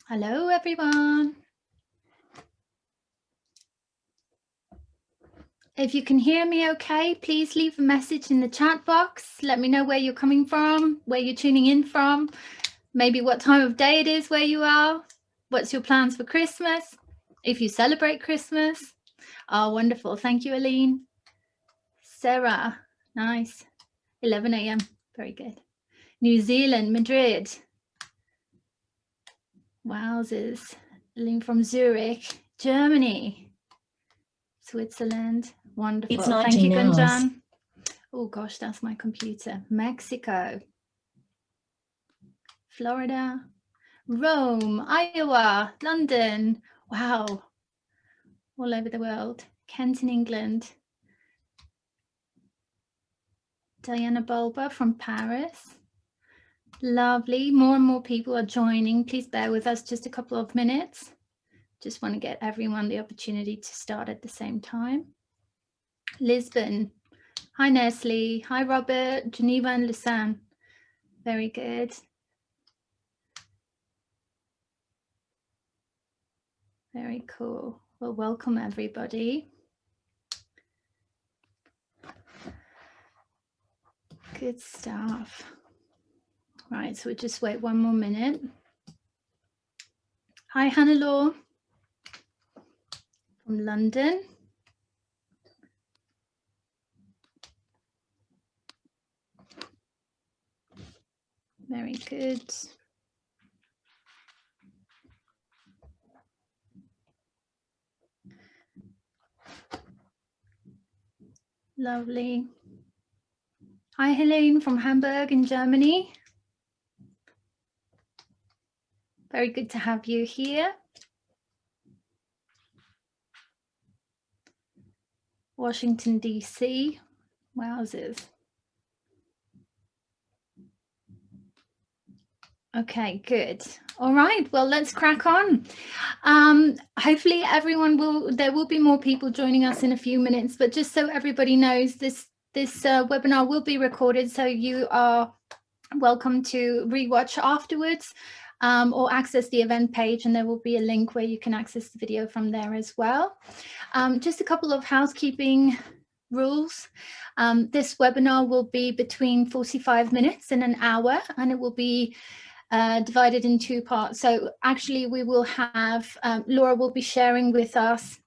Hello, everyone. If you can hear me okay, please leave a message in the chat box. Let me know where you're coming from, where you're tuning in from, maybe what time of day it is where you are. What's your plans for Christmas? If you celebrate Christmas. Oh, wonderful. Thank you, Aline. Sarah, nice. 11 a.m. Very good. New Zealand, Madrid. Wowzers. Aline from Zurich, Germany. Switzerland. Wonderful. It's Thank you, 19 hours. Gunjan. Oh gosh, that's my computer. Mexico. Florida. Rome, Iowa, London. Wow. All over the world. Kent in England. Diana Bulba from Paris. Lovely. More and more people are joining. Please bear with us just a couple of minutes. Just want to get everyone the opportunity to start at the same time. Lisbon. Hi, Nestle. Hi, Robert. Geneva and Lausanne. Very good. Very cool. Well, welcome, everybody. Good stuff. Right, so we'll just wait one more minute. Hi, Hannah-Law from London. Very good. Lovely. Hi, Helene from Hamburg in Germany. Very good to have you here. Washington, DC. Wowzers. Okay, good. All right, well, let's crack on. Hopefully everyone there will be more people joining us in a few minutes, but just so everybody knows, this webinar will be recorded, so you are welcome to rewatch afterwards or access the event page, and there will be a link where you can access the video from there as well. Just a couple of housekeeping rules. This webinar will be between 45 minutes and an hour, and it will be divided in two parts. So actually we will have, Laura will be sharing with us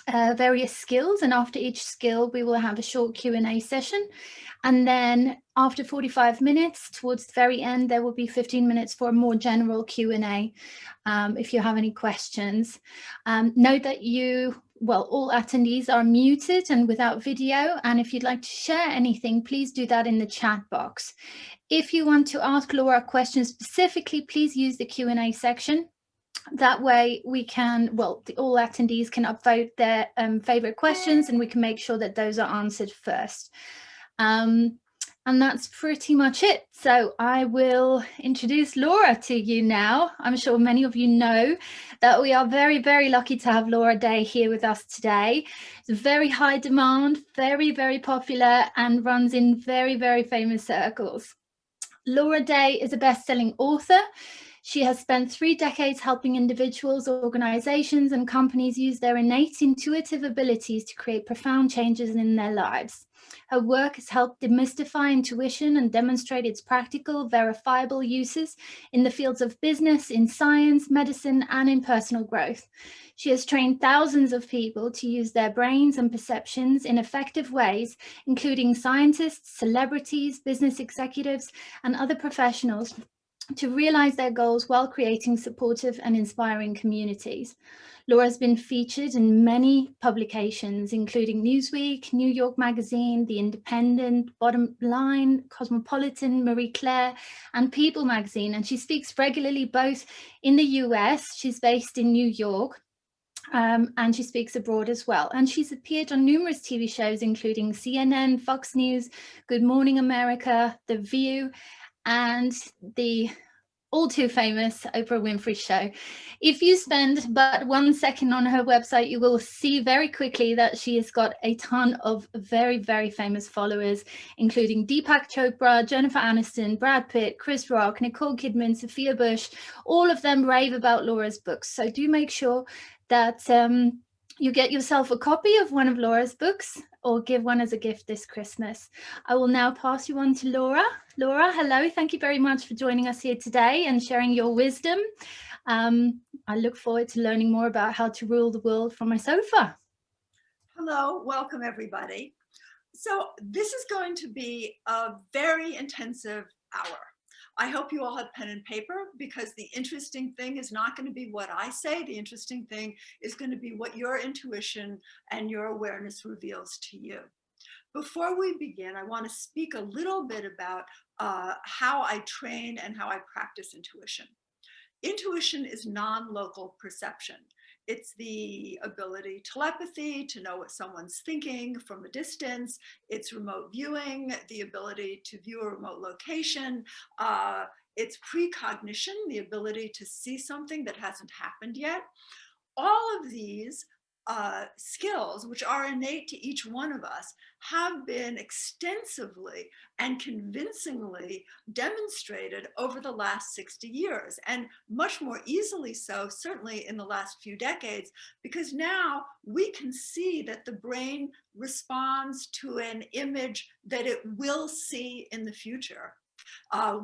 various skills, and after each skill we will have a short Q&A session, and then after 45 minutes towards the very end there will be 15 minutes for a more general Q&A if you have any questions. Note that all attendees are muted and without video, and if you'd like to share anything, please do that in the chat box. If you want to ask Laura questions specifically, please use the Q&A section. That way we can, all attendees can upvote their favorite questions, and we can make sure that those are answered first. And that's pretty much it. So I will introduce Laura to you now. I'm sure many of you know that we are very, very lucky to have Laura Day here with us today. It's very high demand, very, very popular, and runs in very, very famous circles. Laura Day is a best-selling author. She has spent 3 decades helping individuals, organizations, and companies use their innate intuitive abilities to create profound changes in their lives. Her work has helped demystify intuition and demonstrate its practical, verifiable uses in the fields of business, in science, medicine, and in personal growth. She has trained thousands of people to use their brains and perceptions in effective ways, including scientists, celebrities, business executives, and other professionals, to realize their goals while creating supportive and inspiring communities. Laura has been featured in many publications, including Newsweek, New York Magazine, The Independent, Bottom Line, Cosmopolitan, Marie Claire, and People Magazine. And she speaks regularly both in the US, she's based in New York, and she speaks abroad as well. And she's appeared on numerous TV shows, including CNN, Fox News, Good Morning America, The View, and the all too famous Oprah Winfrey show. If you spend but 1 second on her website, you will see very quickly that she has got a ton of very, very famous followers, including Deepak Chopra, Jennifer Aniston, Brad Pitt, Chris Rock, Nicole Kidman, Sophia Bush. All of them rave about Laura's books. So do make sure that you get yourself a copy of one of Laura's books or give one as a gift this Christmas. I will now pass you on to Laura. Laura, hello. Thank you very much for joining us here today and sharing your wisdom. I look forward to learning more about how to rule the world from my sofa. Hello, welcome everybody. So this is going to be a very intensive hour. I hope you all have pen and paper, because the interesting thing is not going to be what I say. The interesting thing is going to be what your intuition and your awareness reveals to you. Before we begin, I want to speak a little bit about how I train and how I practice intuition. Intuition is non-local perception. It's the ability, telepathy, to know what someone's thinking from a distance. It's remote viewing, the ability to view a remote location. It's precognition, the ability to see something that hasn't happened yet. All of these skills, which are innate to each one of us, have been extensively and convincingly demonstrated over the last 60 years, and much more easily so, certainly in the last few decades, because now we can see that the brain responds to an image that it will see in the future.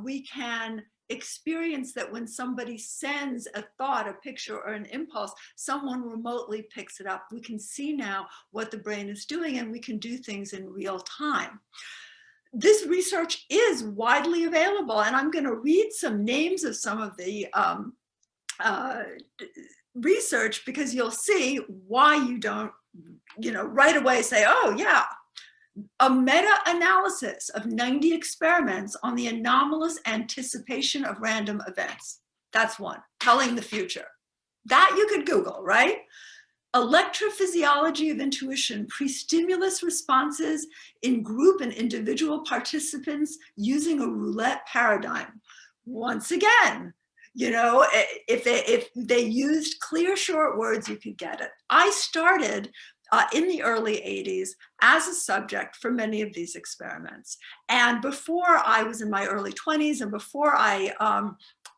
We can experience that when somebody sends a thought, a picture, or an impulse, someone remotely picks it up. We can see now what the brain is doing, and we can do things in real time. This research is widely available, and I'm going to read some names of some of the research, because you'll see why you don't, right away say, oh yeah. A meta-analysis of 90 experiments on the anomalous anticipation of random events. That's one, telling the future. That you could Google, right? Electrophysiology of intuition, pre-stimulus responses in group and individual participants using a roulette paradigm. Once again, if they used clear, short words, you could get it. I started in the early 80s as a subject for many of these experiments. And before I was in my early 20s, and before I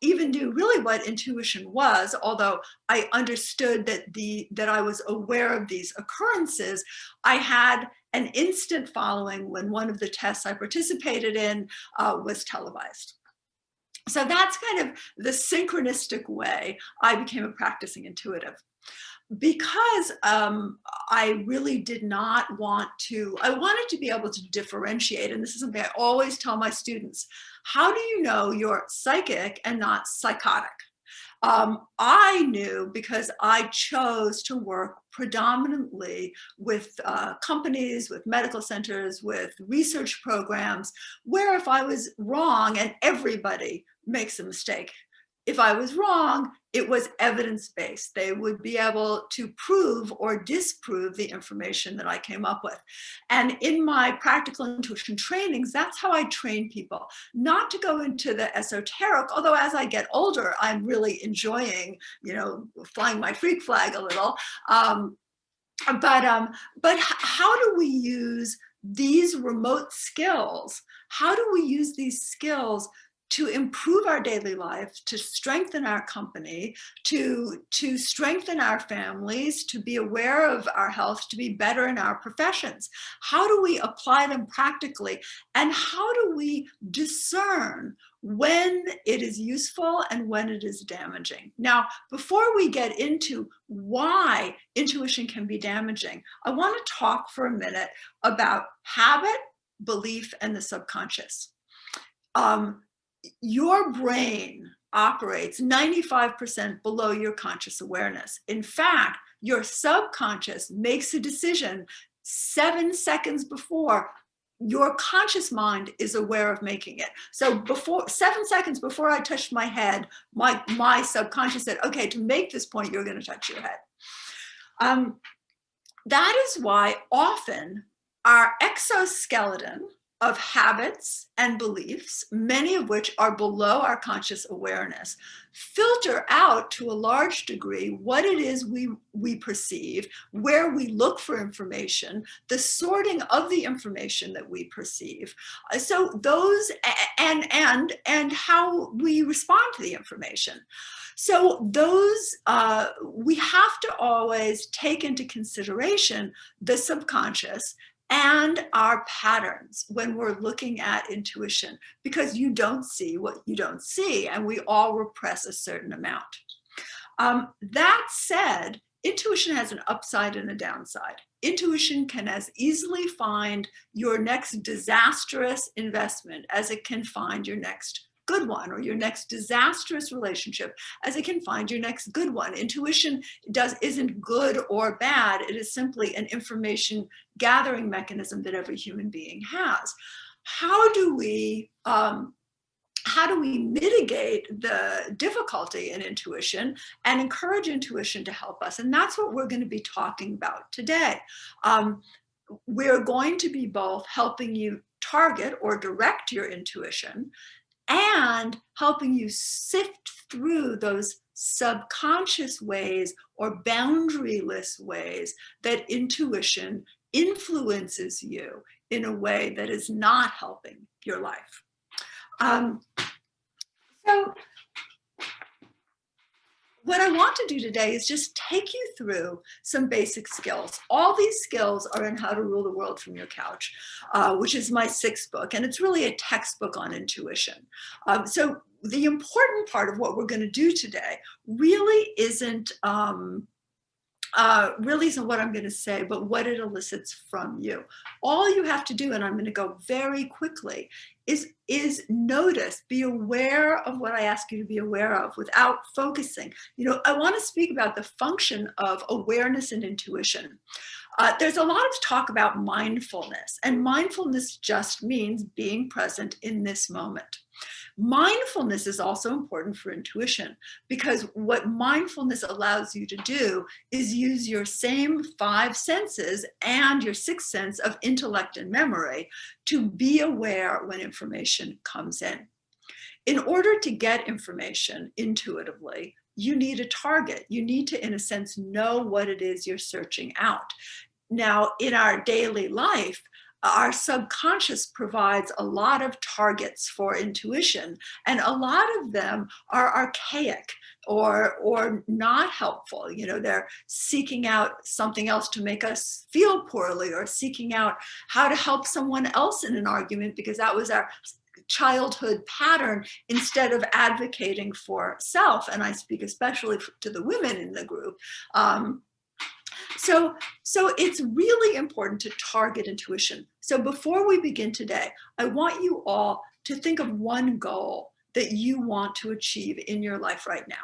even knew really what intuition was, although I understood that I was aware of these occurrences, I had an instant following when one of the tests I participated in was televised. So that's kind of the synchronistic way I became a practicing intuitive. Because I really did not want to, I wanted to be able to differentiate, and this is something I always tell my students: how do you know you're psychic and not psychotic? I knew because I chose to work predominantly with companies, with medical centers, with research programs, where if I was wrong, and everybody makes a mistake, if I was wrong, it was evidence-based. They would be able to prove or disprove the information that I came up with. And in my practical intuition trainings, that's how I train people, not to go into the esoteric, although as I get older, I'm really enjoying, flying my freak flag a little. But how do we use these remote skills? How do we use these skills to improve our daily life, to strengthen our company, to strengthen our families, to be aware of our health, to be better in our professions? How do we apply them practically? And how do we discern when it is useful and when it is damaging? Now, before we get into why intuition can be damaging, I want to talk for a minute about habit, belief, and the subconscious. Your brain operates 95% below your conscious awareness. In fact, your subconscious makes a decision 7 seconds before your conscious mind is aware of making it. So 7 seconds before I touched my head, my subconscious said, okay, to make this point, you're going to touch your head. That is why often our exoskeleton, of habits and beliefs, many of which are below our conscious awareness, filter out to a large degree what it is we perceive, where we look for information, the sorting of the information that we perceive. So those, and how we respond to the information. So those, we have to always take into consideration the subconscious and our patterns when we're looking at intuition, because you don't see what you don't see, and we all repress a certain amount. That said, intuition has an upside and a downside. Intuition can as easily find your next disastrous investment as it can find your next good one, or your next disastrous relationship as it can find your next good one. Intuition isn't good or bad. It is simply an information gathering mechanism that every human being has. How do we mitigate the difficulty in intuition and encourage intuition to help us? And that's what we're going to be talking about today. We're going to be both helping you target or direct your intuition and helping you sift through those subconscious ways or boundaryless ways that intuition influences you in a way that is not helping your life. So what I want to do today is just take you through some basic skills. All these skills are in How to Rule the World from Your Couch, which is my 6th book, and it's really a textbook on intuition. So the important part of what we're going to do today really isn't what I'm going to say, but what it elicits from you. All you have to do, and I'm going to go very quickly, is notice, be aware of what I ask you to be aware of without focusing. You know, I want to speak about the function of awareness and intuition. There's a lot of talk about mindfulness, and mindfulness just means being present in this moment. Mindfulness is also important for intuition, because what mindfulness allows you to do is use your same 5 senses and your 6th sense of intellect and memory to be aware when information comes in. In order to get information intuitively, you need a target. You need to, in a sense, know what it is you're searching out. Now, in our daily life, our subconscious provides a lot of targets for intuition, and a lot of them are archaic or not helpful. You know, they're seeking out something else to make us feel poorly, or seeking out how to help someone else in an argument because that was our childhood pattern, instead of advocating for self. And I speak especially to the women in the group. So it's really important to target intuition. So before we begin today, I want you all to think of one goal that you want to achieve in your life right now.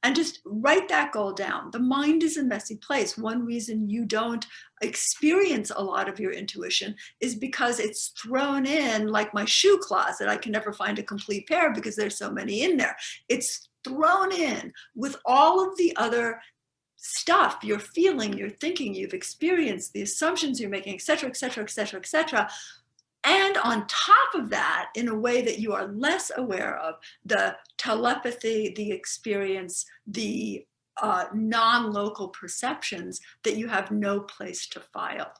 And just write that goal down. The mind is a messy place. One reason you don't experience a lot of your intuition is because it's thrown in like my shoe closet. I can never find a complete pair because there's so many in there. It's thrown in with all of the other stuff you're feeling, you're thinking, you've experienced, the assumptions you're making, et cetera, et cetera, et cetera, et cetera. And on top of that, in a way that you are less aware of, the telepathy, the experience, the non-local perceptions that you have no place to file.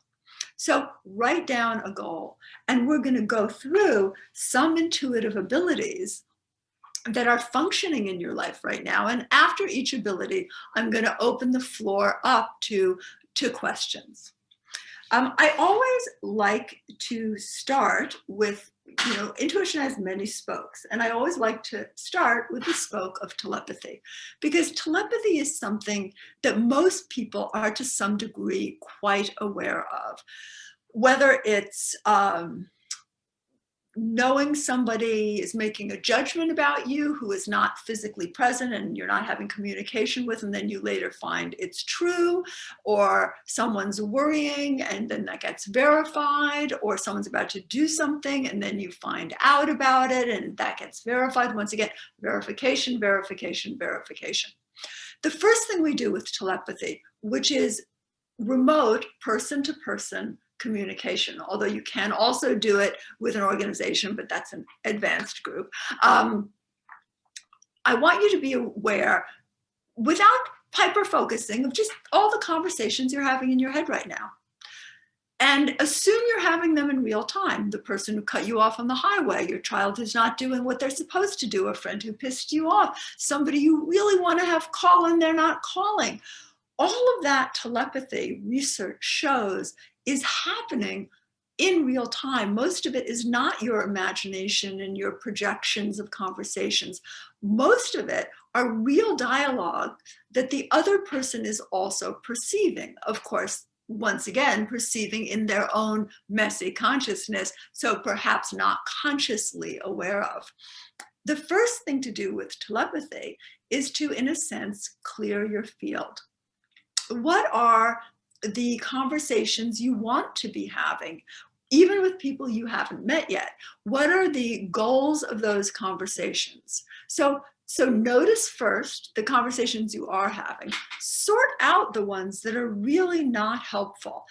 So write down a goal, and we're going to go through some intuitive abilities that are functioning in your life right now. And after each ability, I'm going to open the floor up to questions. I always like to start with, you know, intuition has many spokes, and I always like to start with the spoke of telepathy, because telepathy is something that most people are to some degree quite aware of, whether it's knowing somebody is making a judgment about you who is not physically present and you're not having communication with, and then you later find it's true, or someone's worrying and then that gets verified, or someone's about to do something and then you find out about it and that gets verified. Once again, verification, verification, verification. The first thing we do with telepathy, which is remote, person to person, communication, although you can also do it with an organization, but that's an advanced group. I want you to be aware, without hyper-focusing, of just all the conversations you're having in your head right now. And assume you're having them in real time. The person who cut you off on the highway, your child who's not doing what they're supposed to do, a friend who pissed you off, somebody you really want to have call and they're not calling. All of that telepathy, research shows, is happening in real time. Most of it is not your imagination and your projections of conversations. Most of it are real dialogue that the other person is also perceiving. Of course, once again, perceiving in their own messy consciousness, so perhaps not consciously aware of. The first thing to do with telepathy is to, in a sense, clear your field. What are the conversations you want to be having, even with people you haven't met yet? What are the goals of those conversations? So notice first the conversations you are having. Sort out the ones that are really not helpful.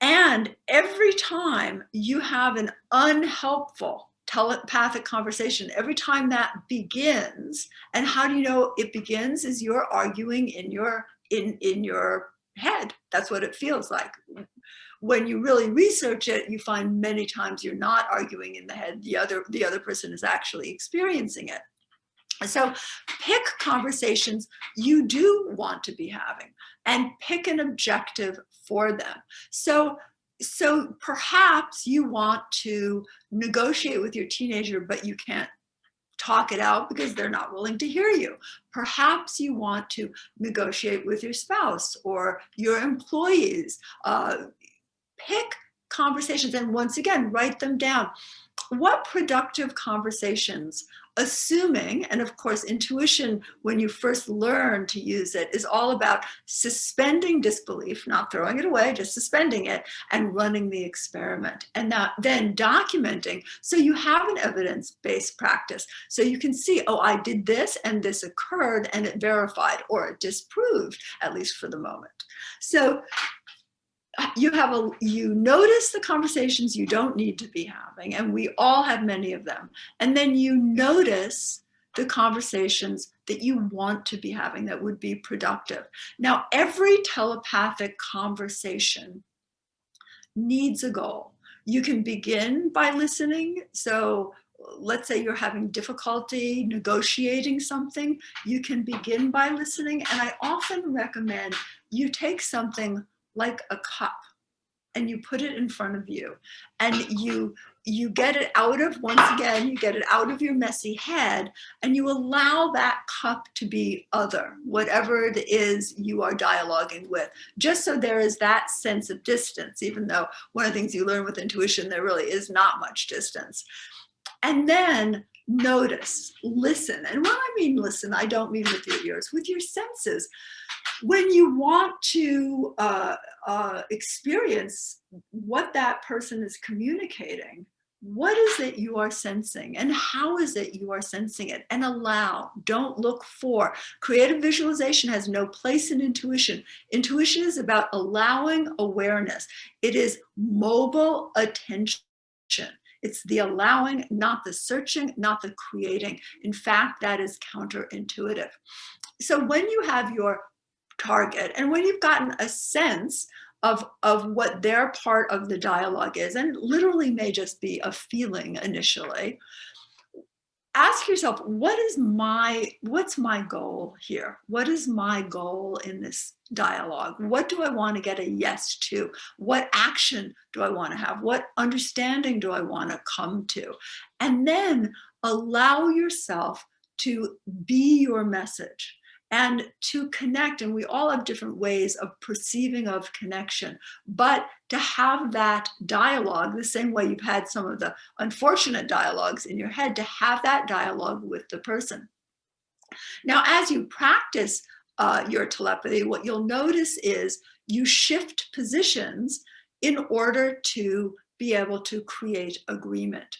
And every time you have an unhelpful telepathic conversation, every time that begins, and how do you know it begins? Is you're arguing in your head. That's what it feels like. When you really research it, you find many times you're not arguing in the head. The other person is actually experiencing it. So pick conversations you do want to be having and pick an objective for them. So perhaps you want to negotiate with your teenager, but you can't talk it out because they're not willing to hear you. Perhaps you want to negotiate with your spouse or your employees. Pick conversations, and once again, write them down. What productive conversations, assuming, and of course, intuition, when you first learn to use it, is all about suspending disbelief, not throwing it away, just suspending it, and running the experiment. And then documenting, so you have an evidence-based practice. So you can see, oh, I did this, and this occurred, and it verified, or it disproved, at least for the moment. So you notice the conversations you don't need to be having, and we all have many of them. And then you notice the conversations that you want to be having that would be productive. Now, every telepathic conversation needs a goal. You can begin by listening. So let's say you're having difficulty negotiating something, you can begin by listening. And I often recommend you take something like a cup and you put it in front of you, and you get it out of, once again, you get it out of your messy head, and you allow that cup to be other, whatever it is you are dialoguing with, just so there is that sense of distance, even though one of the things you learn with intuition, there really is not much distance. And then notice, listen. And when I mean listen, I don't mean with your ears, with your senses. When you want to experience what that person is communicating, what is it you are sensing and how is it you are sensing it? And allow, don't look for. Creative visualization has no place in intuition. Intuition is about allowing awareness. It is mobile attention. It's the allowing, not the searching, not the creating. In fact, that is counterintuitive. So when you have your target, and when you've gotten a sense of what their part of the dialogue is, and it literally may just be a feeling initially, ask yourself, what's my goal here? What is my goal in this dialogue? What do I want to get a yes to? What action do I want to have? What understanding do I want to come to? And then allow yourself to be your message and to connect. And we all have different ways of perceiving of connection, but to have that dialogue the same way you've had some of the unfortunate dialogues in your head, to have that dialogue with the person. Now, as you practice your telepathy, what you'll notice is you shift positions in order to be able to create agreement.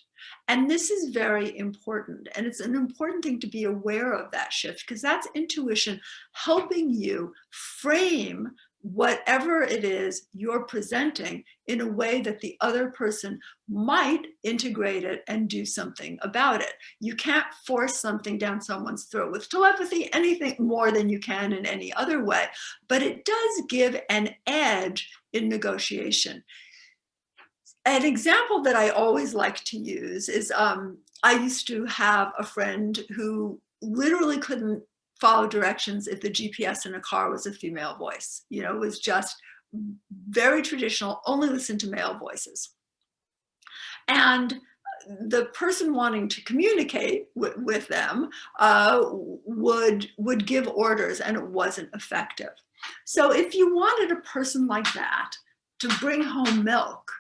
And this is very important. And it's an important thing to be aware of that shift, because that's intuition helping you frame whatever it is you're presenting in a way that the other person might integrate it and do something about it. You can't force something down someone's throat with telepathy, anything more than you can in any other way, but it does give an edge in negotiation. An example that I always like to use is I used to have a friend who literally couldn't follow directions if the GPS in a car was a female voice. You know, it was just very traditional, only listen to male voices. And the person wanting to communicate with them would give orders, and it wasn't effective. So if you wanted a person like that to bring home milk,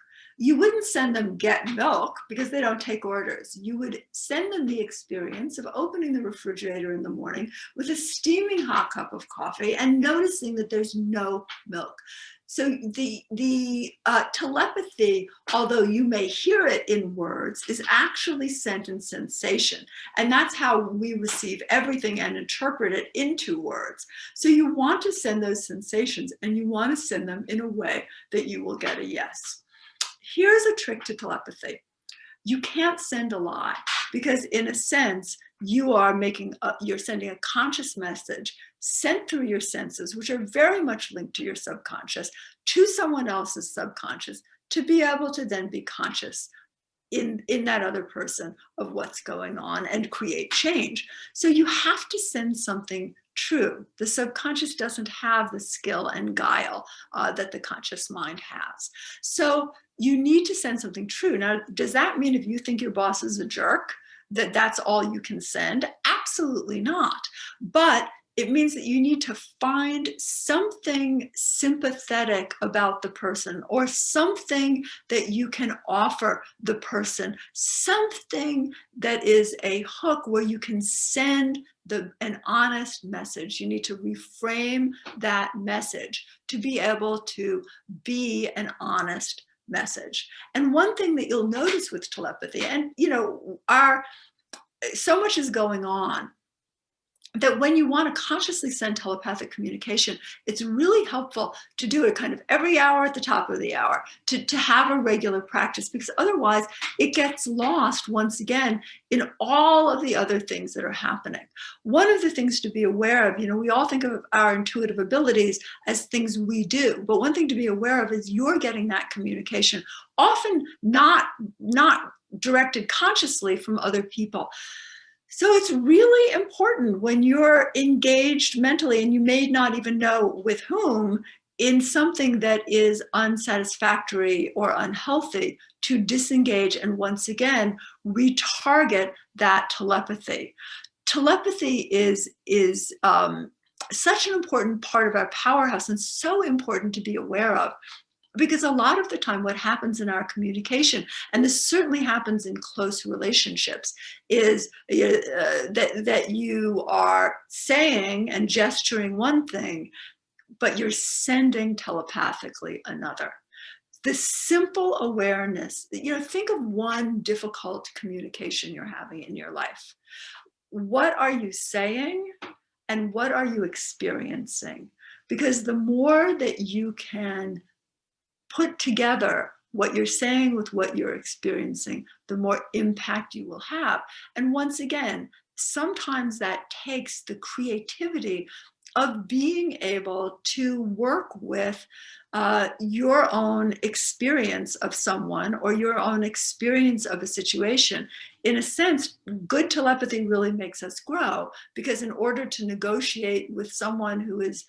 you wouldn't send them get milk because they don't take orders. You would send them the experience of opening the refrigerator in the morning with a steaming hot cup of coffee and noticing that there's no milk. So the telepathy, although you may hear it in words, is actually sent in sensation. And that's how we receive everything and interpret it into words. So you want to send those sensations, and you want to send them in a way that you will get a yes. Here's a trick to telepathy. You can't send a lie, because in a sense, you're sending a conscious message sent through your senses, which are very much linked to your subconscious, to someone else's subconscious, to be able to then be conscious in that other person of what's going on and create change. So you have to send something true. The subconscious doesn't have the skill and guile that the conscious mind has. So you need to send something true. Now, does that mean if you think your boss is a jerk, that's all you can send? Absolutely not. But it means that you need to find something sympathetic about the person, or something that you can offer the person, something that is a hook where you can send an honest message. You need to reframe that message to be able to be an honest message. And one thing that you'll notice with telepathy, and so much is going on, that when you want to consciously send telepathic communication, it's really helpful to do it kind of every hour at the top of the hour, to have a regular practice, because otherwise it gets lost once again in all of the other things that are happening. One of the things to be aware of, we all think of our intuitive abilities as things we do, but one thing to be aware of is you're getting that communication, often not directed consciously from other people. So it's really important when you're engaged mentally, and you may not even know with whom, in something that is unsatisfactory or unhealthy, to disengage and once again retarget that telepathy. Telepathy is such an important part of our powerhouse, and so important to be aware of. Because a lot of the time what happens in our communication, and this certainly happens in close relationships, is that you are saying and gesturing one thing, but you're sending telepathically another. This simple awareness, think of one difficult communication you're having in your life. What are you saying, and what are you experiencing? Because the more that you can put together what you're saying with what you're experiencing, the more impact you will have. And once again, sometimes that takes the creativity of being able to work with your own experience of someone, or your own experience of a situation. In a sense, good telepathy really makes us grow, because in order to negotiate with someone who is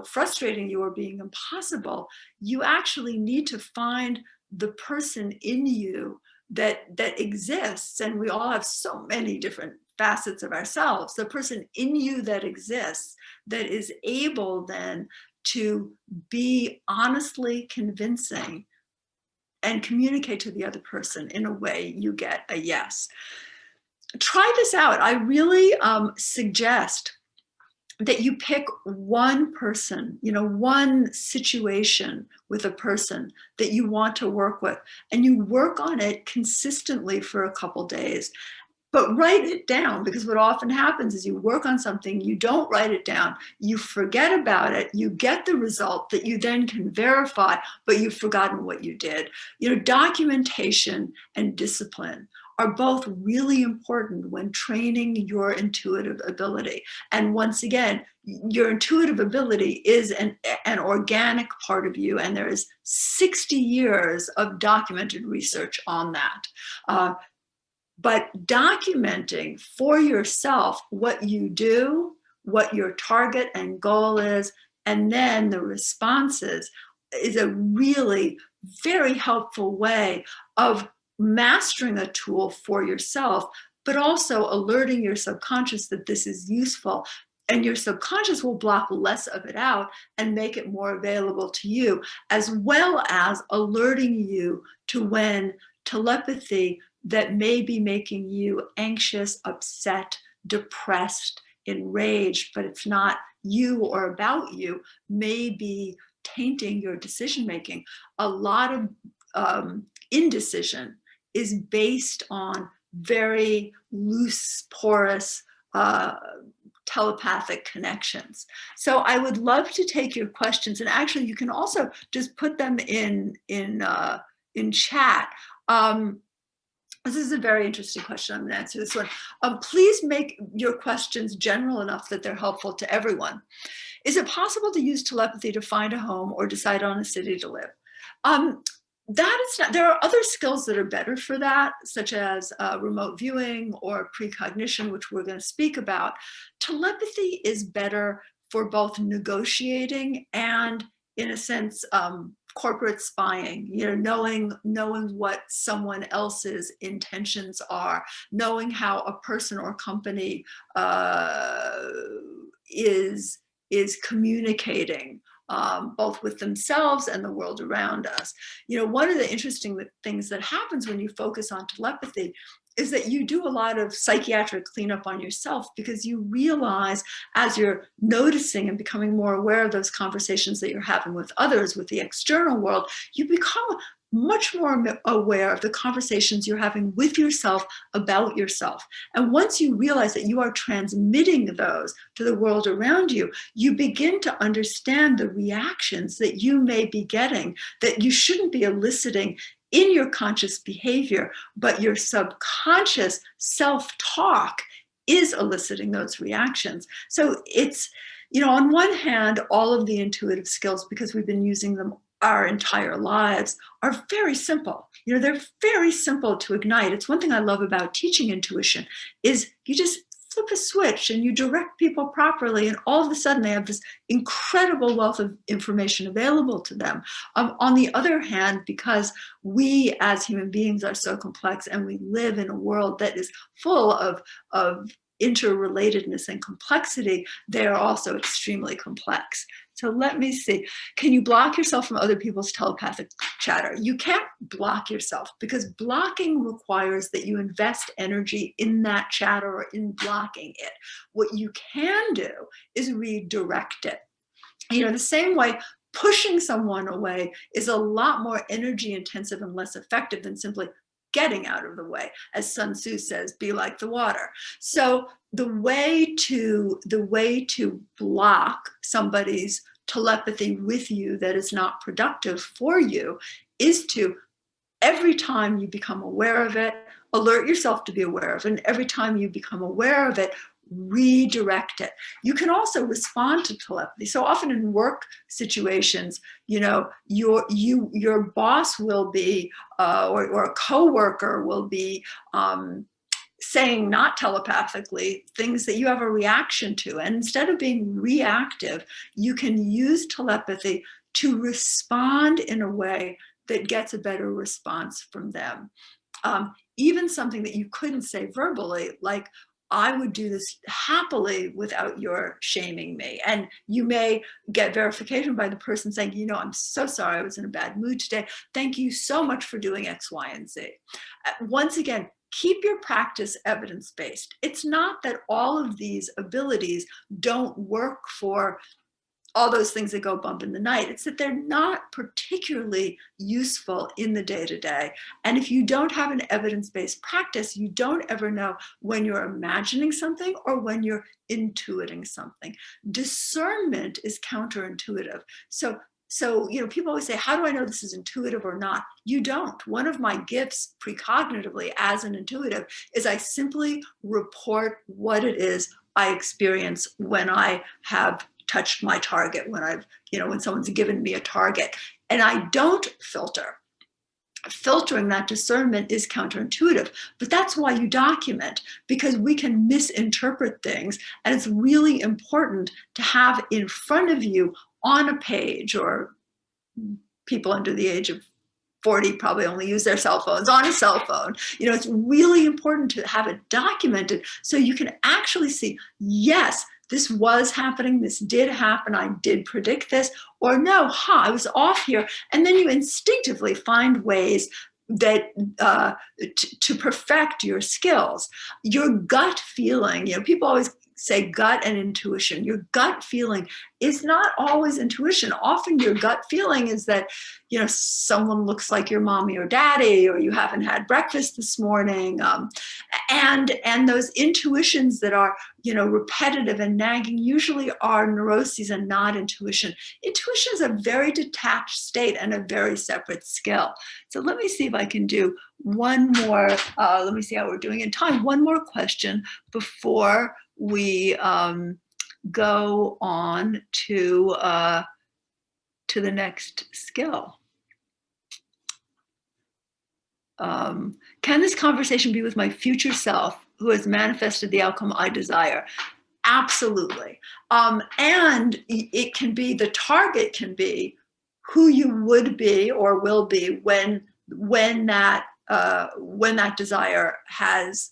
frustrating you or being impossible, you actually need to find the person in you that exists. And we all have so many different facets of ourselves. The person in you that exists, that is able then to be honestly convincing and communicate to the other person in a way you get a yes. Try this out. I really suggest that you pick one person, one situation with a person that you want to work with, and you work on it consistently for a couple days. but write it down, because what often happens is you work on something, you don't write it down, you forget about it, you get the result that you then can verify, but you've forgotten what you did. You know, documentation and discipline are both really important when training your intuitive ability. And once again, your intuitive ability is an organic part of you, and there is 60 years of documented research on that. But documenting for yourself what you do, what your target and goal is, and then the responses is a really very helpful way of mastering a tool for yourself, but also alerting your subconscious that this is useful. And your subconscious will block less of it out and make it more available to you, as well as alerting you to when telepathy that may be making you anxious, upset, depressed, enraged, but it's not you or about you, may be tainting your decision making. A lot of indecision is based on very loose, porous, telepathic connections. So I would love to take your questions, and actually you can also just put them in chat. This is a very interesting question. I'm going to answer this one. Please make your questions general enough that they're helpful to everyone. Is it possible to use telepathy to find a home or decide on a city to live? That is not. There are other skills that are better for that, such as remote viewing or precognition, which we're going to speak about. Telepathy is better for both negotiating and, in a sense, corporate spying, you know, knowing what someone else's intentions are, knowing how a person or company is communicating both with themselves and the world around us. You know, one of the interesting things that happens when you focus on telepathy is that you do a lot of psychiatric cleanup on yourself, because you realize, as you're noticing and becoming more aware of those conversations that you're having with others, with the external world, you become much more aware of the conversations you're having with yourself about yourself. And once you realize that you are transmitting those to the world around you, you begin to understand the reactions that you may be getting that you shouldn't be eliciting in your conscious behavior, but your subconscious self-talk is eliciting those reactions. So it's, you know, on one hand, all of the intuitive skills, because we've been using them our entire lives, are very simple. You know, they're very simple to ignite. It's one thing I love about teaching intuition is you just flip a switch and you direct people properly, and all of a sudden they have this incredible wealth of information available to them. On the other hand, because we as human beings are so complex and we live in a world that is full of interrelatedness and complexity, they are also extremely complex. So let me see. Can you block yourself from other people's telepathic chatter? You can't block yourself, because blocking requires that you invest energy in that chatter or in blocking it. What you can do is redirect it. You know, the same way pushing someone away is a lot more energy intensive and less effective than simply getting out of the way. As Sun Tzu says, be like the water. So the way to block somebody's telepathy with you that is not productive for you is to, every time you become aware of it, alert yourself to be aware of it. And every time you become aware of it, redirect it. You can also respond to telepathy. So often in work situations, you know, your boss will be, or a coworker will be saying, not telepathically, things that you have a reaction to. And instead of being reactive, you can use telepathy to respond in a way that gets a better response from them. Even something that you couldn't say verbally, like, I would do this happily without your shaming me. And you may get verification by the person saying, you know, I'm so sorry, I was in a bad mood today. Thank you so much for doing X, Y, and Z. Once again, keep your practice evidence-based. It's not that all of these abilities don't work for all those things that go bump in the night. It's that they're not particularly useful in the day-to-day. And if you don't have an evidence-based practice, you don't ever know when you're imagining something or when you're intuiting something. Discernment is counterintuitive. So people always say, how do I know this is intuitive or not? You don't. One of my gifts precognitively as an intuitive is I simply report what it is I experience when I have touched my target, when someone's given me a target, and I don't filter. Filtering that discernment is counterintuitive, but that's why you document, because we can misinterpret things, and it's really important to have in front of you on a page, or people under the age of 40 probably only use their cell phones, on a cell phone. It's really important to have it documented so you can actually see, yes, this was happening, this did happen, I did predict this, or no, I was off here. And then you instinctively find ways that to perfect your skills. Your gut feeling, people always say gut and intuition. Your gut feeling is not always intuition. Often your gut feeling is that, someone looks like your mommy or daddy, or you haven't had breakfast this morning. And those intuitions that are, repetitive and nagging usually are neuroses and not intuition. Intuition is a very detached state and a very separate skill. So let me see if I can do one more, let me see how we're doing in time. One more question before we go on to the next skill. Can this conversation be with my future self who has manifested the outcome I desire? Absolutely. And it can be, the target can be who you would be or will be when that desire has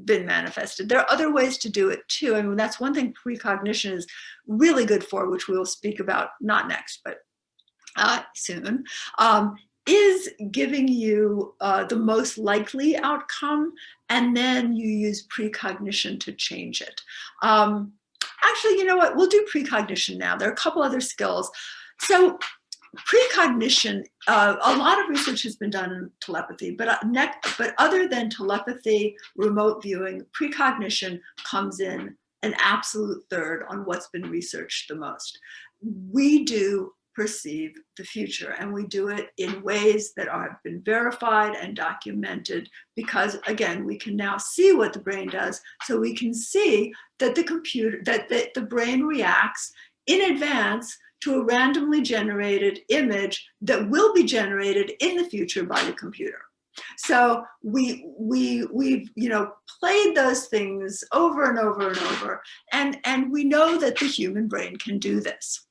been manifested. There are other ways to do it too. I mean, that's one thing precognition is really good for, which we will speak about, not next, but soon, is giving you the most likely outcome, and then you use precognition to change it. Actually, you know what? We'll do precognition now. There are a couple other skills. So precognition, a lot of research has been done in telepathy, but other than telepathy, remote viewing, precognition comes in an absolute third on what's been researched the most. We do perceive the future, and we do it in ways that have been verified and documented, because again, we can now see what the brain does. So we can see that the brain reacts in advance to a randomly generated image that will be generated in the future by the computer. So we've played those things over and over and over, and we know that the human brain can do this.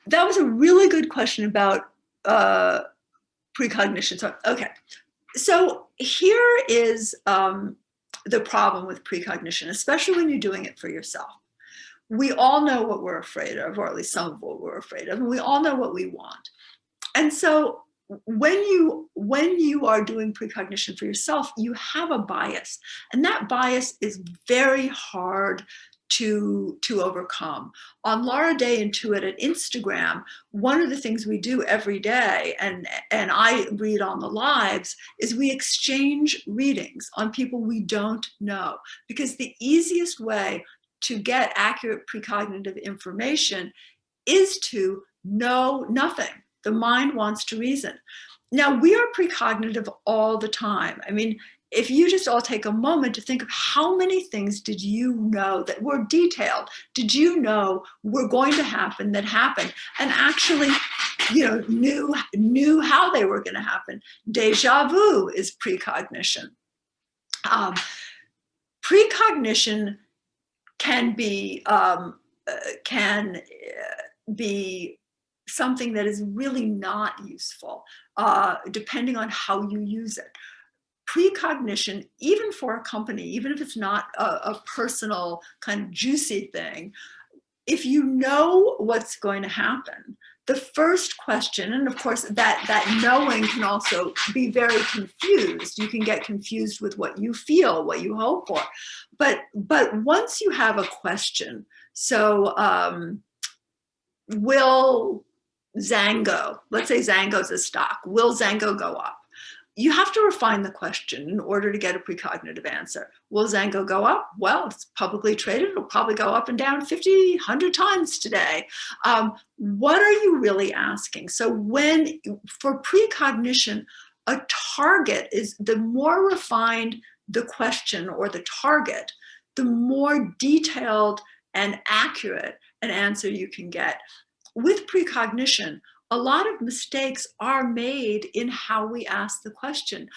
That was a really good question about precognition. So, okay, so here is the problem with precognition, especially when you're doing it for yourself. We all know what we're afraid of, or at least some of what we're afraid of, and we all know what we want. And so when you are doing precognition for yourself, you have a bias, and that bias is very hard to overcome. On Laura Day Intuit at Instagram, one of the things we do every day, and I read on the lives, is we exchange readings on people we don't know, because the easiest way to get accurate precognitive information is to know nothing. The mind wants to reason. Now, we are precognitive all the time. I mean, if you just all take a moment to think of how many things did you know that were detailed, did you know were going to happen, that happened, and actually, knew how they were going to happen. Deja vu is precognition. Precognition can be something that is really not useful, depending on how you use it. Precognition, even for a company, even if it's not a personal kind of juicy thing, if you know what's going to happen, the first question, and of course that knowing can also be very confused. You can get confused with what you feel, what you hope for. But once you have a question, So will Zango, let's say Zango's a stock, will Zango go up? You have to refine the question in order to get a precognitive answer. Will Zango go up? Well, it's publicly traded. It'll probably go up and down 50, 100 times today. What are you really asking? So for precognition, a target is, the more refined the question or the target, the more detailed and accurate an answer you can get. With precognition, a lot of mistakes are made in how we ask the question.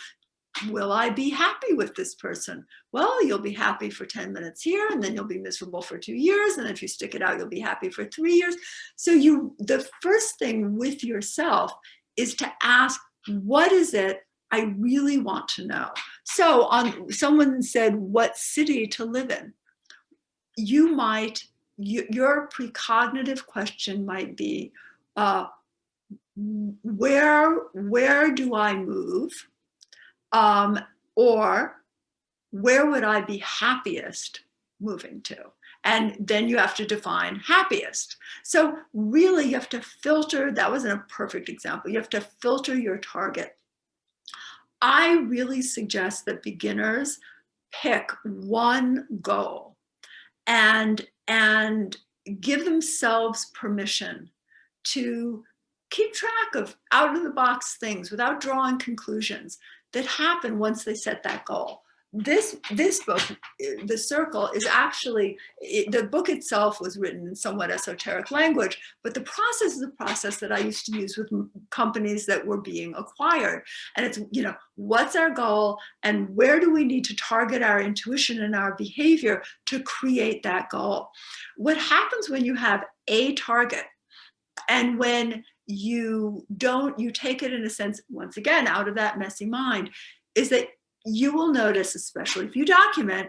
Will I be happy with this person? Well, you'll be happy for 10 minutes here, and then you'll be miserable for 2 years. And if you stick it out, you'll be happy for 3 years. So the first thing with yourself is to ask, what is it I really want to know? So someone said, what city to live in? Your precognitive question might be, where do I move? Or where would I be happiest moving to? And then you have to define happiest. So really you have to filter. That wasn't a perfect example. You have to filter your target. I really suggest that beginners pick one goal and give themselves permission to keep track of out-of-the-box things without drawing conclusions that happen once they set that goal. This book, The Circle, is actually, the book itself was written in somewhat esoteric language, but the process is a process that I used to use with companies that were being acquired. And it's, what's our goal and where do we need to target our intuition and our behavior to create that goal? What happens when you have a target and when you take it in a sense, once again, out of that messy mind, is that you will notice, especially if you document,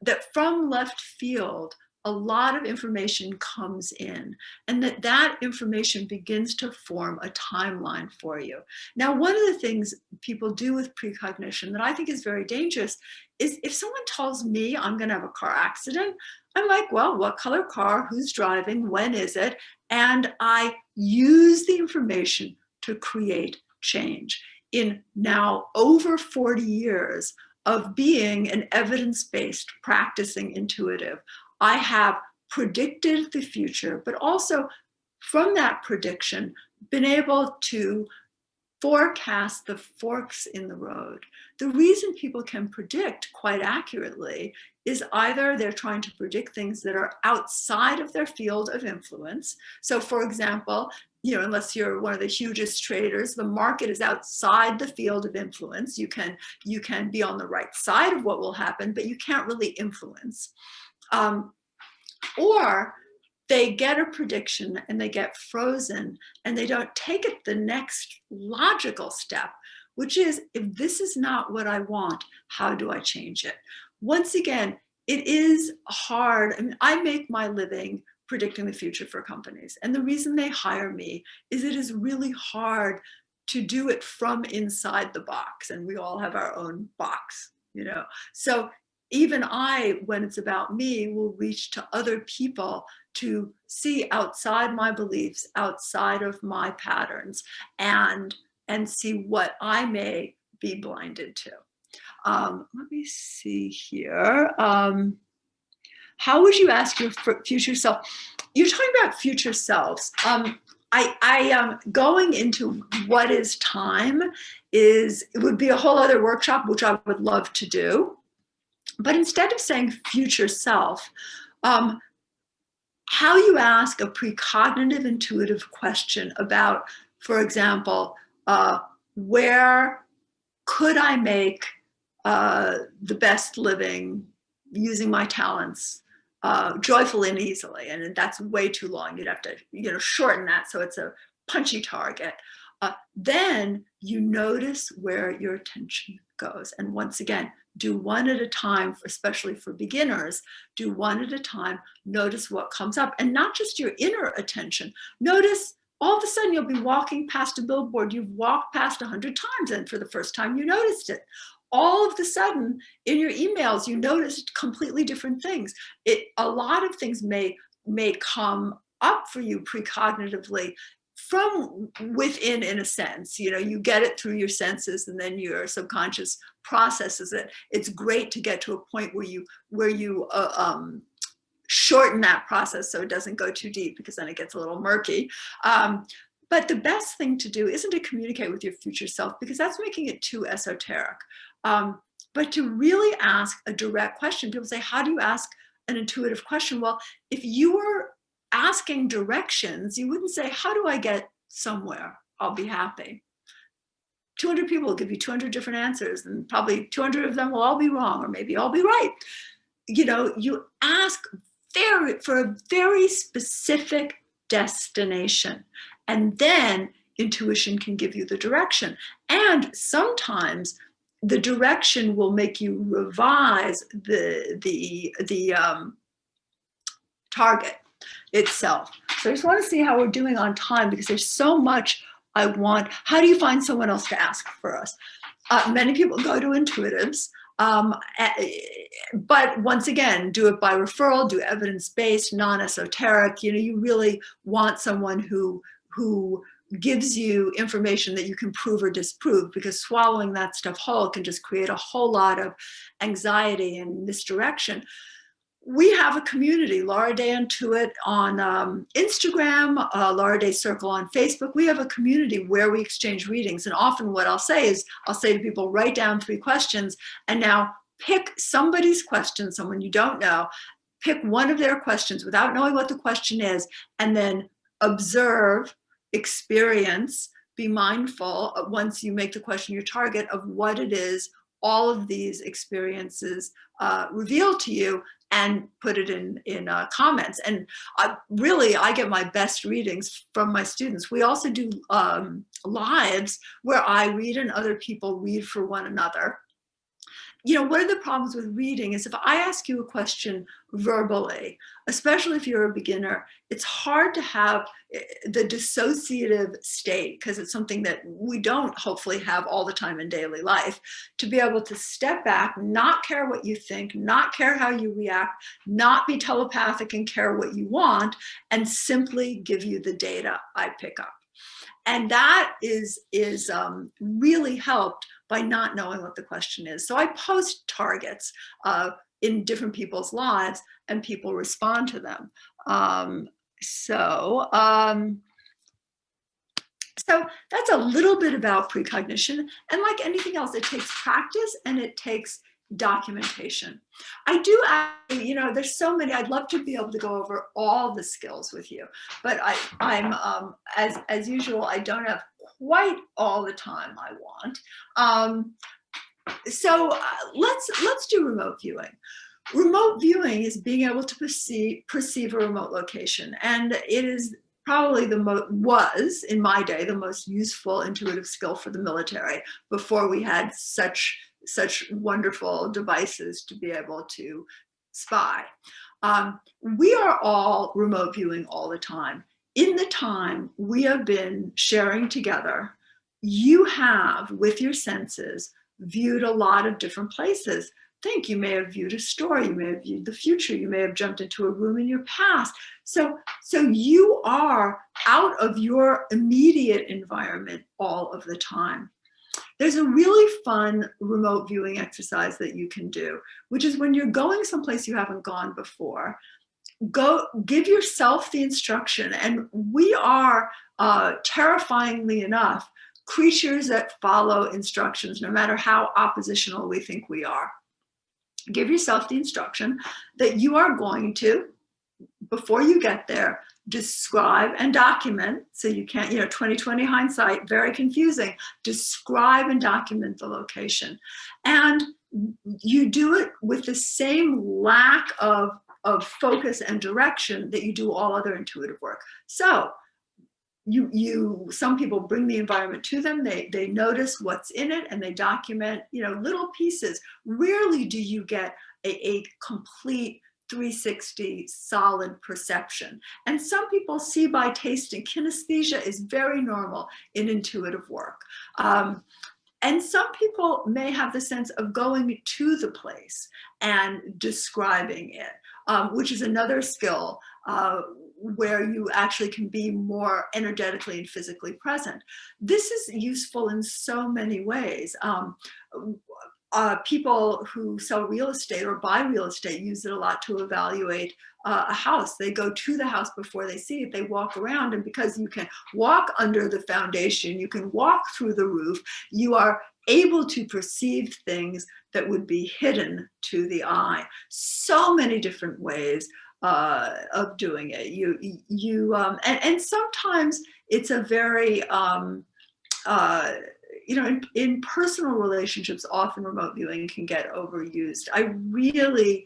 that from left field, a lot of information comes in, and that information begins to form a timeline for you. Now, one of the things people do with precognition that I think is very dangerous is if someone tells me I'm going to have a car accident, I'm like, well, what color car, who's driving, when is it? And I use the information to create change. In now over 40 years of being an evidence-based practicing intuitive, I have predicted the future, but also from that prediction, been able to forecast the forks in the road. The reason people can predict quite accurately is either they're trying to predict things that are outside of their field of influence. So for example, unless you're one of the hugest traders, the market is outside the field of influence. You can be on the right side of what will happen, but you can't really influence. Or they get a prediction and they get frozen and they don't take it the next logical step, which is, if this is not what I want, how do I change it? Once again, it is hard. I mean, I make my living predicting the future for companies. And the reason they hire me is it is really hard to do it from inside the box. And we all have our own box, So even I, when it's about me, will reach to other people to see outside my beliefs, outside of my patterns, and see what I may be blinded to. Let me see here. How would you ask your future self? You're talking about future selves. I going into what is time it would be a whole other workshop, which I would love to do. But instead of saying future self, how you ask a precognitive intuitive question about, for example, where could I make the best living using my talents joyfully and easily? And that's way too long. You'd have to shorten that so it's a punchy target. Then you notice where your attention goes. And once again, do one at a time, especially for beginners. Do one at a time. Notice what comes up, and not just your inner attention. Notice all of a sudden you'll be walking past a billboard you've walked past 100 times, and for the first time you noticed it. All of a sudden in your emails you noticed completely different things. A lot of things may may come up for you precognitively from within, in a sense. You know, you get it through your senses, and then your subconscious processes it. It's great to get to a point where you shorten that process so it doesn't go too deep, because then it gets a little murky. But the best thing to do isn't to communicate with your future self, because that's making it too esoteric. But to really ask a direct question. People say, how do you ask an intuitive question? Well, if you were asking directions, you wouldn't say, how do I get somewhere? I'll be happy. 200 people will give you 200 different answers, and probably 200 of them will all be wrong, or maybe all be right. You know, you ask for a very specific destination, and then intuition can give you the direction. And sometimes the direction will make you revise the target itself. So I just want to see how we're doing on time, because there's so much I want. How do you find someone else to ask for us? Many people go to intuitives. But once again, do it by referral, do evidence-based, non-esoteric. You know, you really want someone who gives you information that you can prove or disprove, because swallowing that stuff whole can just create a whole lot of anxiety and misdirection. We have a community, Laura Day Intuit on Instagram, Laura Day Circle on Facebook. We have a community where we exchange readings. And often what I'll say is, I'll say to people, write down 3 questions, and now pick somebody's question, someone you don't know, pick one of their questions without knowing what the question is, and then observe, experience, be mindful once you make the question your target of what it is all of these experiences reveal to you, and put it in comments. And really, I get my best readings from my students. We also do lives where I read and other people read for one another. You know, one of the problems with reading is if I ask you a question verbally, especially if you're a beginner, it's hard to have the dissociative state, because it's something that we don't hopefully have all the time in daily life, to be able to step back, not care what you think, not care how you react, not be telepathic and care what you want, and simply give you the data I pick up. And that is really helped by not knowing what the question is. So I post targets in different people's lives, and people respond to them. So that's a little bit about precognition. And like anything else, it takes practice and it takes documentation. I do actually, you know, there's so many. I'd love to be able to go over all the skills with you, but I'm as usual, I don't have quite all the time I want. So let's do remote viewing. Remote viewing is being able to perceive a remote location, and it is probably was in my day the most useful intuitive skill for the military before we had such wonderful devices to be able to spy. We are all remote viewing all the time. In the time we have been sharing together, you have, with your senses, viewed a lot of different places. Think, you may have viewed a story, you may have viewed the future, you may have jumped into a room in your past. So you are out of your immediate environment all of the time. There's a really fun remote viewing exercise that you can do, which is when you're going someplace you haven't gone before, give yourself the instruction. And we are, terrifyingly enough, creatures that follow instructions, no matter how oppositional we think we are. Give yourself the instruction that you are going to, before you get there, describe and document. So you can't, 20/20 hindsight, very confusing. Describe and document the location. And you do it with the same lack of focus and direction that you do all other intuitive work. So some people bring the environment to them, they notice what's in it, and they document, little pieces. Rarely do you get a complete 360 solid perception. And some people see by tasting. Kinesthesia is very normal in intuitive work. And some people may have the sense of going to the place and describing it. which is another skill where you actually can be more energetically and physically present. This is useful in so many ways. People who sell real estate or buy real estate use it a lot to evaluate a house. They go to the house before they see it. They walk around, and because you can walk under the foundation, you can walk through the roof, you are able to perceive things that would be hidden to the eye. So many different ways of doing it. And sometimes it's a very in personal relationships, often remote viewing can get overused. I really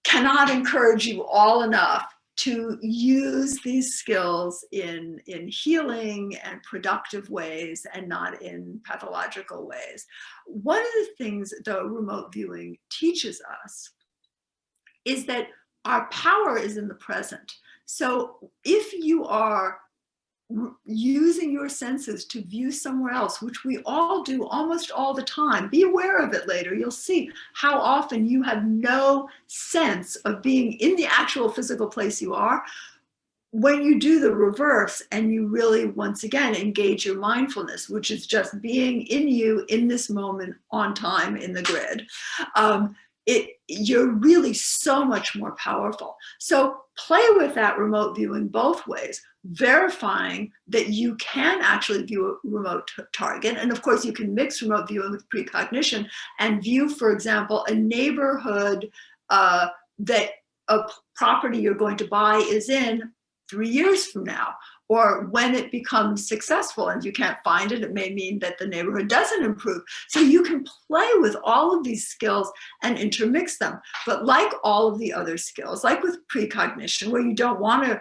cannot encourage you all enough to use these skills in healing and productive ways and not in pathological ways. One of the things though remote viewing teaches us is that our power is in the present. So if you are using your senses to view somewhere else, which we all do almost all the time, be aware of it later. You'll see how often you have no sense of being in the actual physical place you are. When you do the reverse and you really, once again, engage your mindfulness, which is just being in you in this moment on time in the grid, you're really so much more powerful. So play with that remote view in both ways, verifying that you can actually view a remote target. And of course, you can mix remote viewing with precognition and view, for example, a neighborhood that a property you're going to buy is in 3 years from now, or when it becomes successful and you can't find it, it may mean that the neighborhood doesn't improve. So you can play with all of these skills and intermix them. But like all of the other skills, like with precognition, where you don't want to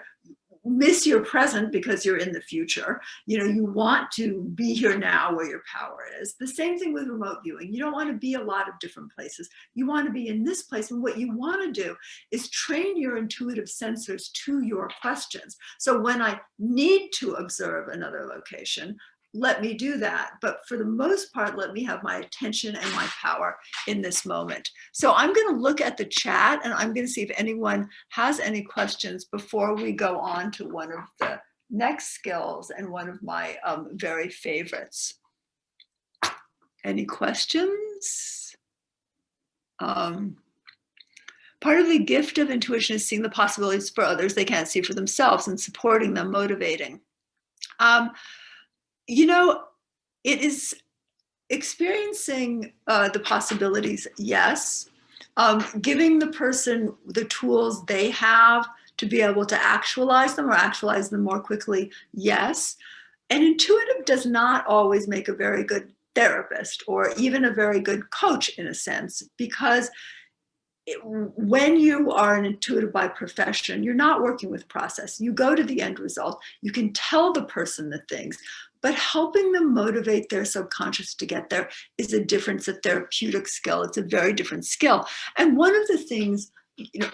miss your present because you're in the future, you want to be here now where your power is. The same thing with remote viewing. You don't want to be a lot of different places. You want to be in this place. And what you want to do is train your intuitive sensors to your questions. So when I need to observe another location, let me do that. But for the most part, let me have my attention and my power in this moment. So I'm going to look at the chat and I'm going to see if anyone has any questions before we go on to one of the next skills and one of my very favorites. Any questions? Part of the gift of intuition is seeing the possibilities for others they can't see for themselves and supporting them, motivating. It is experiencing the possibilities, yes. Giving the person the tools they have to be able to actualize them or actualize them more quickly, yes. An intuitive does not always make a very good therapist or even a very good coach in a sense, because when you are an intuitive by profession, you're not working with process. You go to the end result. You can tell the person the things, but helping them motivate their subconscious to get there is a different, it's a therapeutic skill. It's a very different skill. And one of the things,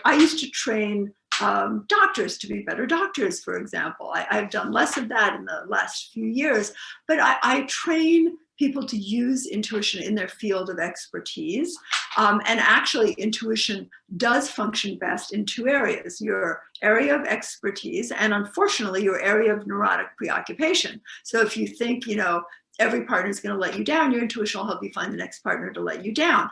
I used to train doctors to be better doctors, for example. I've done less of that in the last few years, but I train people to use intuition in their field of expertise. And actually, intuition does function best in two areas: your area of expertise and, unfortunately, your area of neurotic preoccupation. So if you think, every partner is going to let you down, your intuition will help you find the next partner to let you down.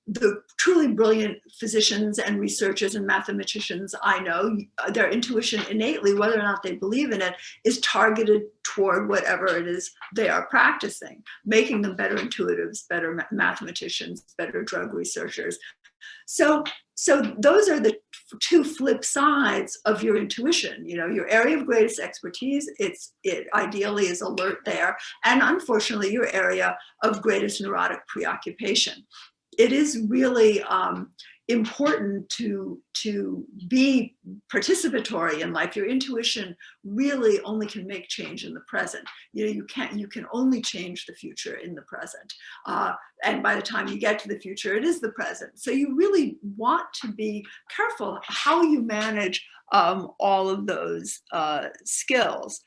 The truly brilliant physicians and researchers and mathematicians I know, their intuition innately, whether or not they believe in it, is targeted toward whatever it is they are practicing, making them better intuitives, better mathematicians, better drug researchers. So those are the two flip sides of your intuition. Your area of greatest expertise, it ideally is alert there, and unfortunately your area of greatest neurotic preoccupation. It is really important to be participatory in life. Your intuition really only can make change in the present. You can only change the future in the present. And by the time you get to the future, it is the present. So you really want to be careful how you manage all of those skills.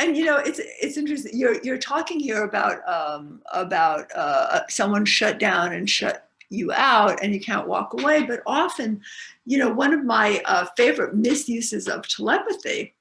And it's interesting. You're talking here about someone shut down and shut you out and you can't walk away. But often, you know, one of my favorite misuses of telepathy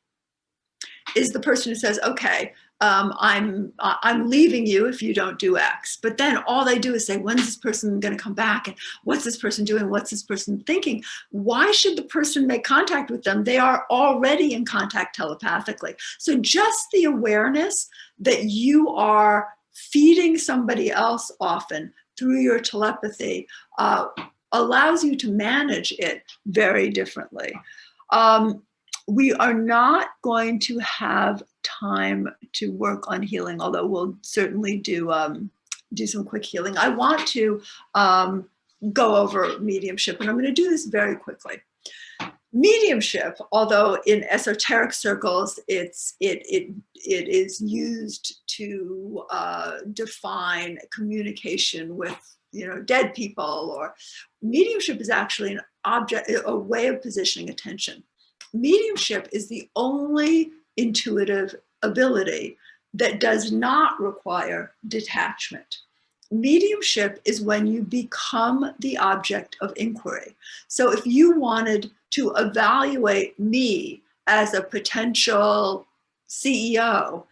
is the person who says, okay, I'm leaving you if you don't do X. But then all they do is say, when's this person going to come back? And what's this person doing? What's this person thinking? Why should the person make contact with them? They are already in contact telepathically. So just the awareness that you are feeding somebody else often through your telepathy allows you to manage it very differently. We are not going to have time to work on healing, although we'll certainly do some quick healing. I want to go over mediumship, and I'm going to do this very quickly. Mediumship, although in esoteric circles it is used to define communication with, you know, dead people, or mediumship is actually an object, a way of positioning attention. Mediumship is the only intuitive ability that does not require detachment. Mediumship is when you become the object of inquiry. So if you wanted to evaluate me as a potential CEO,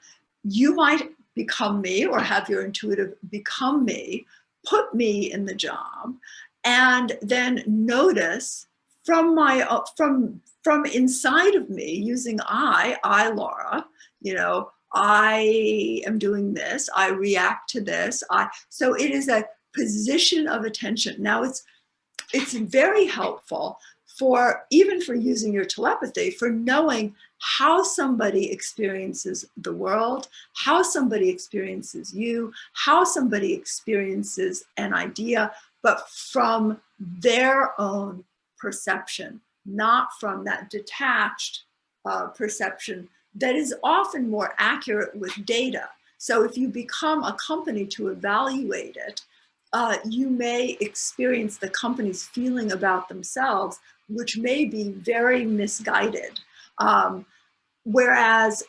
you might become me, or have your intuitive become me, put me in the job, and then notice from inside of me, using I, Laura, you know, I am doing this, I react to this. So it is a position of attention. Now it's very helpful even for using your telepathy, for knowing how somebody experiences the world, how somebody experiences you, how somebody experiences an idea, but from their own perception, not from that detached perception that is often more accurate with data. So if you become a company to evaluate it, you may experience the company's feeling about themselves, which may be very misguided. Whereas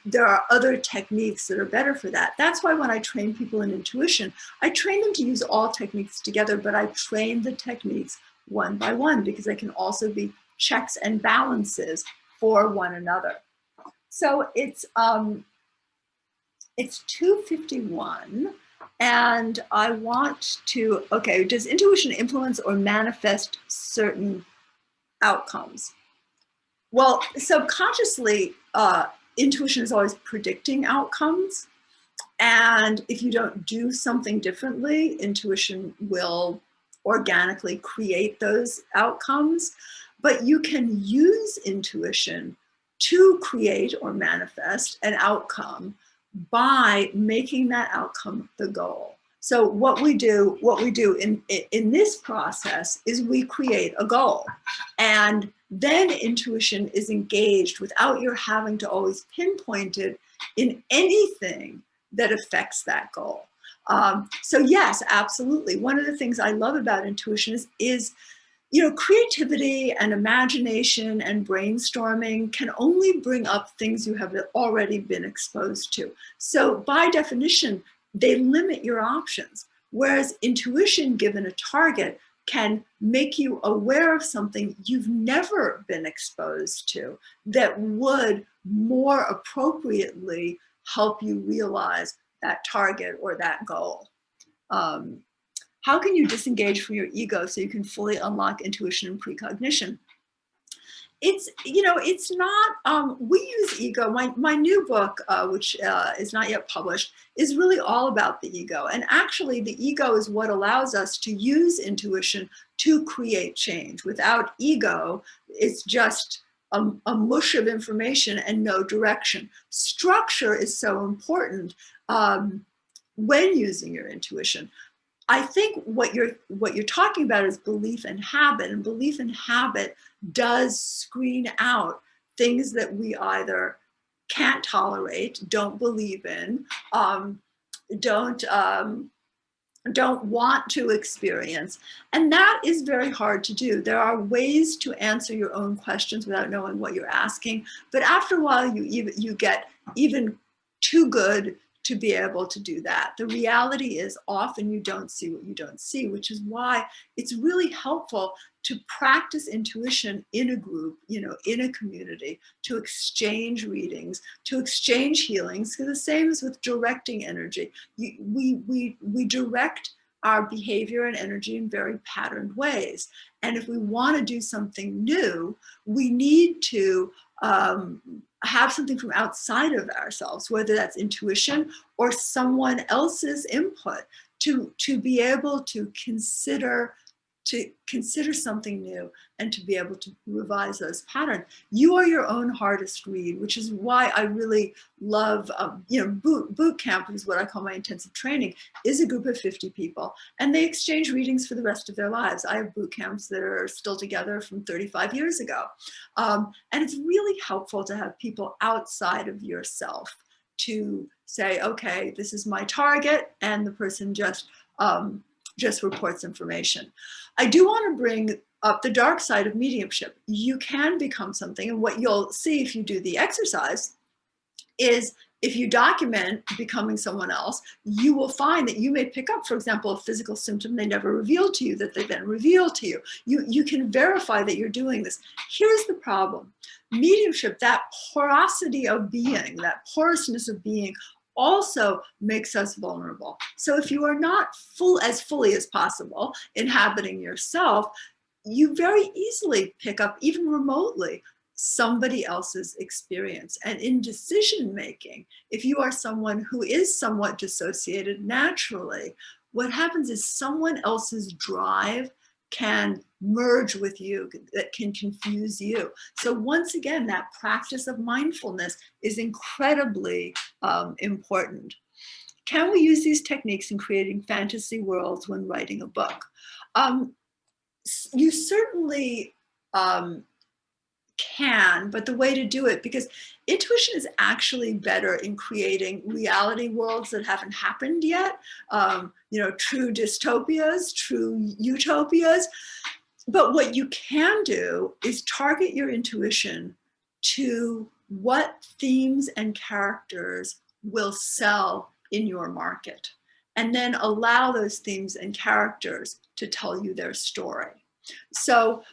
there are other techniques that are better for that. That's why when I train people in intuition, I train them to use all techniques together, but I train the techniques one by one, because they can also be checks and balances for one another. So it's 2:51, and I want to, okay, does intuition influence or manifest certain outcomes? Well, subconsciously, intuition is always predicting outcomes. And if you don't do something differently, intuition will organically create those outcomes. But you can use intuition to create or manifest an outcome by making that outcome the goal. So what we do in this process is we create a goal, and then intuition is engaged without your having to always pinpoint it in anything that affects that goal. So yes, absolutely. One of the things I love about intuition is, you know, creativity and imagination and brainstorming can only bring up things you have already been exposed to. So by definition, they limit your options. Whereas intuition, given a target, can make you aware of something you've never been exposed to that would more appropriately help you realize that target or that goal. How can you disengage from your ego so you can fully unlock intuition and precognition? It's, you know, it's not, we use ego. My new book, which is not yet published, is really all about the ego. And actually the ego is what allows us to use intuition to create change. Without ego, it's just a mush of information and no direction. Structure is so important when using your intuition. I think what you're talking about is belief and habit, and belief and habit does screen out things that we either can't tolerate, don't believe in, don't want to experience, and that is very hard to do. There are ways to answer your own questions without knowing what you're asking, but after a while you get even too good to be able to do that. The reality is often you don't see what you don't see, which is why it's really helpful to practice intuition in a group, in a community, to exchange readings, to exchange healings. Because the same as with directing energy. We direct our behavior and energy in very patterned ways. And if we want to do something new, we need to have something from outside of ourselves, whether that's intuition or someone else's input, to be able to consider something new and to be able to revise those patterns. You are your own hardest read, which is why I really love, boot camp is what I call my intensive training, is a group of 50 people, and they exchange readings for the rest of their lives. I have boot camps that are still together from 35 years ago. And it's really helpful to have people outside of yourself to say, okay, this is my target, and the person just reports information. I do want to bring up the dark side of mediumship. You can become something, and what you'll see if you do the exercise is, if you document becoming someone else, you will find that you may pick up, for example, a physical symptom they never revealed to you that they then reveal to you. You can verify that you're doing this. Here's the problem. Mediumship, that porosity of being, that porousness of being, also makes us vulnerable. So if you are not as fully as possible inhabiting yourself, you very easily pick up, even remotely, somebody else's experience. And in decision making, if you are someone who is somewhat dissociated naturally, what happens is someone else's drive can merge with you, that can confuse you. So once again, that practice of mindfulness is incredibly important. Can we use these techniques in creating fantasy worlds when writing a book? You certainly can, but the way to do it, because intuition is actually better in creating reality worlds that haven't happened yet, true dystopias, true utopias. But what you can do is target your intuition to what themes and characters will sell in your market, and then allow those themes and characters to tell you their story. So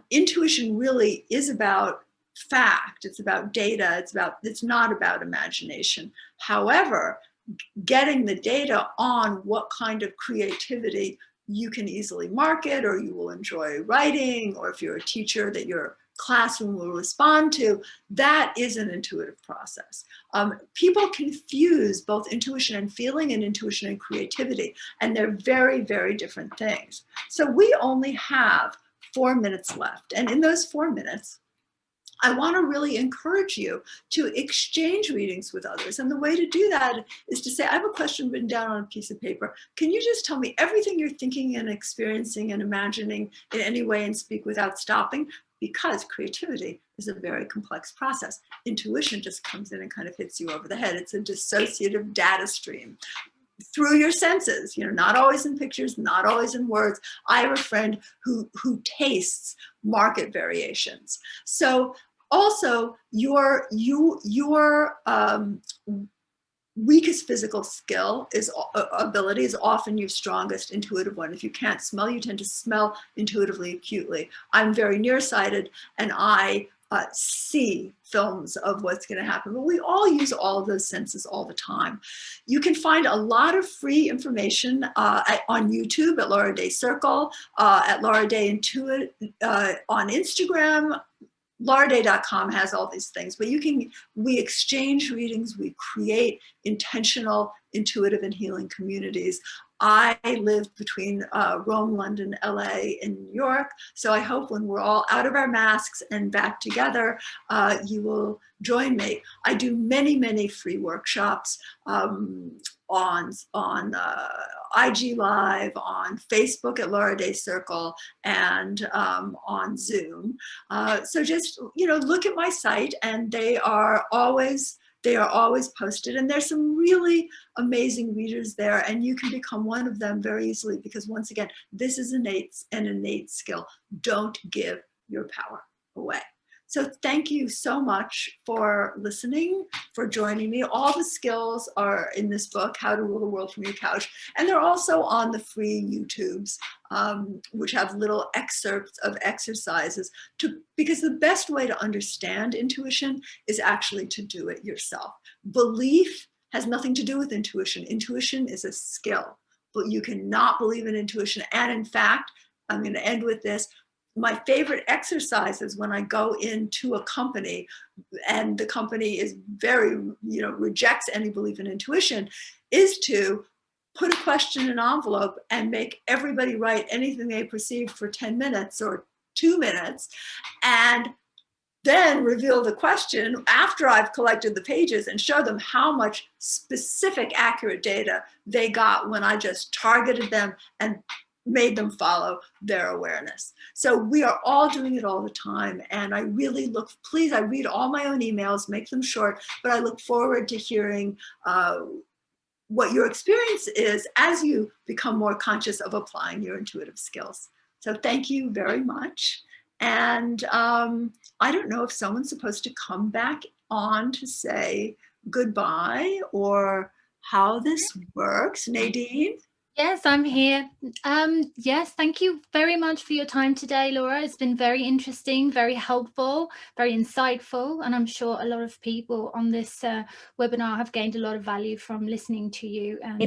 intuition really is about fact, it's about data, it's not about imagination. However, getting the data on what kind of creativity you can easily market, or you will enjoy writing, or if you're a teacher that your classroom will respond to, that is an intuitive process. People confuse both intuition and feeling and intuition and creativity, and they're very, very different things. So we only have 4 minutes left, and in those 4 minutes, I want to really encourage you to exchange readings with others. And the way to do that is to say, I have a question written down on a piece of paper. Can you just tell me everything you're thinking and experiencing and imagining in any way and speak without stopping? Because creativity is a very complex process. Intuition just comes in and kind of hits you over the head. It's a dissociative data stream through your senses, not always in pictures, not always in words. I have a friend who tastes market variations. So also your weakest physical ability is often your strongest intuitive one. If you can't smell, you tend to smell intuitively acutely. I'm very nearsighted, and I see films of what's going to happen, but we all use all of those senses all the time. You can find a lot of free information on YouTube at Laura Day Circle, at Laura Day Intuit, on Instagram. LauraDay.com has all these things, but we exchange readings, we create intentional, intuitive, and healing communities. I live between Rome, London, LA, and New York. So I hope when we're all out of our masks and back together, you will join me. I do many, many free workshops on IG Live, on Facebook at Laura Day Circle, and on Zoom. So just, look at my site, and they are always posted, and there's some really amazing readers there, and you can become one of them very easily, because once again, this is an innate skill. Don't give your power away. So thank you so much for listening, for joining me. All the skills are in this book, How to Rule the World from Your Couch. And they're also on the free YouTubes, which have little excerpts of exercises because the best way to understand intuition is actually to do it yourself. Belief has nothing to do with intuition. Intuition is a skill, but you cannot believe in intuition. And in fact, I'm going to end with this. My favorite exercise is when I go into a company and the company is very, rejects any belief in intuition, is to put a question in an envelope and make everybody write anything they perceive for 10 minutes or 2 minutes, and then reveal the question after I've collected the pages and show them how much specific, accurate data they got when I just targeted them and made them follow their awareness. So we are all doing it all the time. And I really I read all my own emails, make them short, but I look forward to hearing what your experience is as you become more conscious of applying your intuitive skills. So thank you very much. And I don't know if someone's supposed to come back on to say goodbye or how this works. Nadine? Yes, I'm here. Yes, thank you very much for your time today, Laura. It's been very interesting, very helpful, very insightful, and I'm sure a lot of people on this webinar have gained a lot of value from listening to you. And